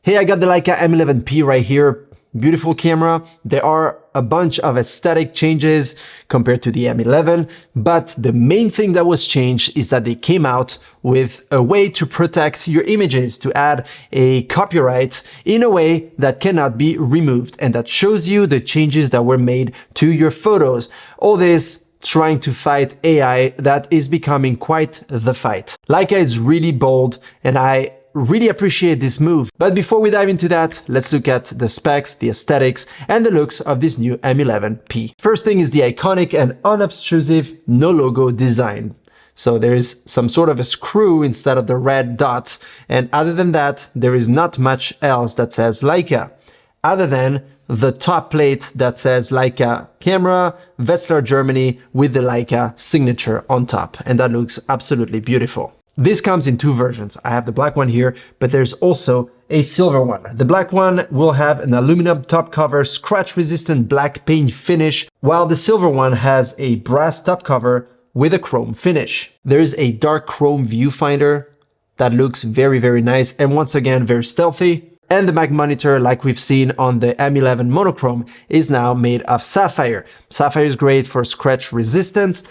Hey, I got the Leica M11-P right here. Beautiful camera. There are a bunch of aesthetic changes compared to the M11, but the main thing that was changed is that they came out with a way to protect your images, to add a copyright in a way that cannot be removed, and that shows you the changes that were made to your photos. All this trying to fight AI that is becoming quite the fight. Leica is really bold, and I really appreciate this move. But before we dive into that, let's look at the specs, the aesthetics, and the looks of this new M11-P. First thing is the iconic and unobtrusive no logo design. So there is some sort of a screw instead of the red dots, and other than that, there is not much else that says Leica, other than the top plate that says Leica camera, Wetzlar, Germany, with the Leica signature on top, and that looks absolutely beautiful. This comes in two versions. I have the black one here, but there's also a silver one. The black one will have an aluminum top cover, scratch-resistant black paint finish, while the silver one has a brass top cover with a chrome finish. There is a dark chrome viewfinder that looks very, very nice, and once again, very stealthy. And the back monitor, like we've seen on the M11 monochrome, is now made of sapphire. Sapphire is great for scratch resistance,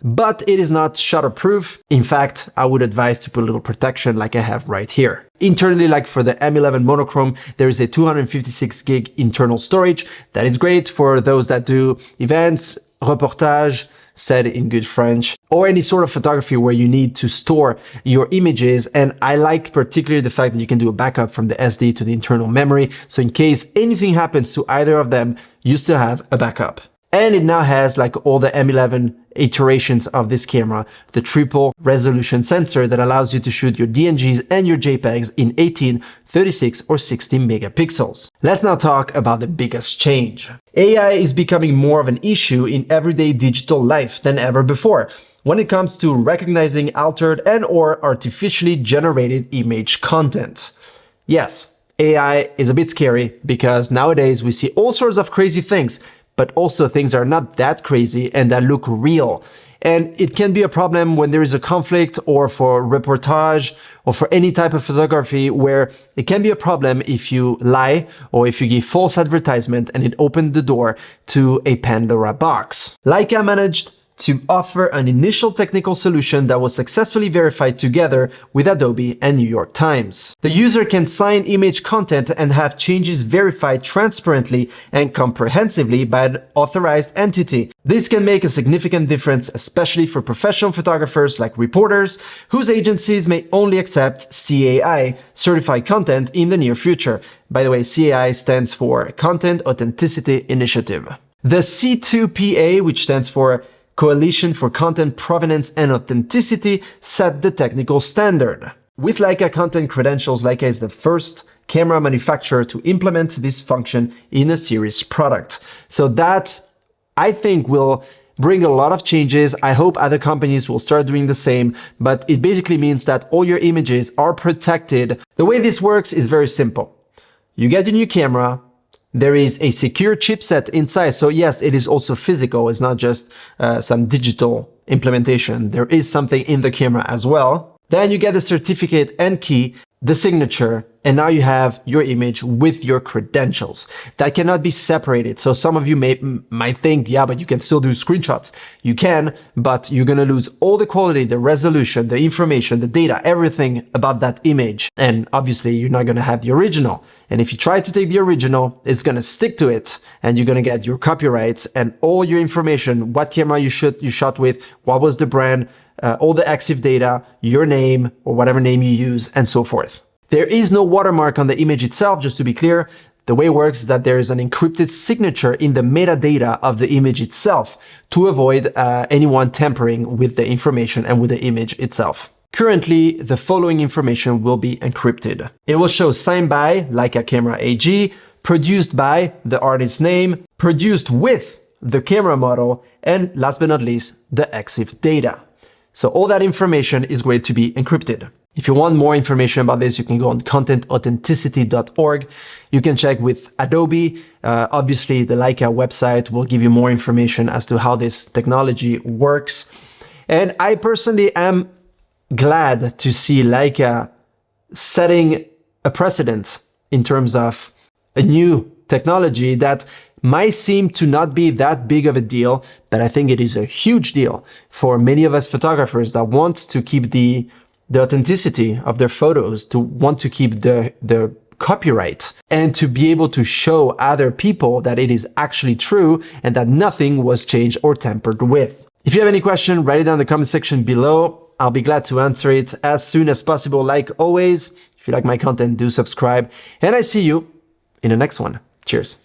but it is not shutterproof. In fact, I would advise to put a little protection like I have right here. Internally, like for the M11 monochrome, there is a 256 gig internal storage. That is great for those that do events, reportage, said in good French, or any sort of photography where you need to store your images. And I like particularly the fact that you can do a backup from the SD to the internal memory. So in case anything happens to either of them, you still have a backup. And it now has, like all the M11 iterations of this camera, the triple resolution sensor that allows you to shoot your DNGs and your JPEGs in 18, 36 or 16 megapixels. Let's now talk about the biggest change. AI is becoming more of an issue in everyday digital life than ever before when it comes to recognizing altered and or artificially generated image content. Yes, AI is a bit scary because nowadays we see all sorts of crazy things, but also things are not that crazy and that look real. And it can be a problem when there is a conflict or for reportage or for any type of photography where it can be a problem if you lie or if you give false advertisement and it opened the door to a Pandora box. Leica managed to offer an initial technical solution that was successfully verified together with Adobe and New York Times. The user can sign image content and have changes verified transparently and comprehensively by an authorized entity. This can make a significant difference, especially for professional photographers like reporters, whose agencies may only accept CAI, certified content, in the near future. By the way, CAI stands for Content Authenticity Initiative. The C2PA, which stands for Coalition for Content Provenance and Authenticity, set the technical standard. With Leica Content Credentials, Leica is the first camera manufacturer to implement this function in a series product. So that, I think, will bring a lot of changes. I hope other companies will start doing the same, but it basically means that all your images are protected. The way this works is very simple. You get a new camera, there is a secure chipset inside. So yes, it is also physical. It's not just some digital implementation. There is something in the camera as well. Then you get the certificate and key, the signature, and now you have your image with your credentials. That cannot be separated. So some of you might think, yeah, but you can still do screenshots. You can, but you're going to lose all the quality, the resolution, the information, the data, everything about that image. And obviously you're not going to have the original. And if you try to take the original, it's going to stick to it and you're going to get your copyrights and all your information, what camera you shot with, what was the brand, all the EXIF data, your name or whatever name you use, and so forth. There is no watermark on the image itself, just to be clear. The way it works is that there is an encrypted signature in the metadata of the image itself to avoid anyone tampering with the information and with the image itself. Currently, the following information will be encrypted. It will show signed by Leica Camera AG, produced by the artist's name, produced with the camera model, and last but not least, the EXIF data. So all that information is going to be encrypted. If you want more information about this, you can go on contentauthenticity.org. You can check with Adobe. Obviously, the Leica website will give you more information as to how this technology works. And I personally am glad to see Leica setting a precedent in terms of a new technology that might seem to not be that big of a deal, but I think it is a huge deal for many of us photographers that want to keep the authenticity of their photos, to want to keep the copyright, and to be able to show other people that it is actually true and that nothing was changed or tampered with. If you have any question, write it down in the comment section below. I'll be glad to answer it as soon as possible. Like always, if you like my content, do subscribe, and I see you in the next one. Cheers.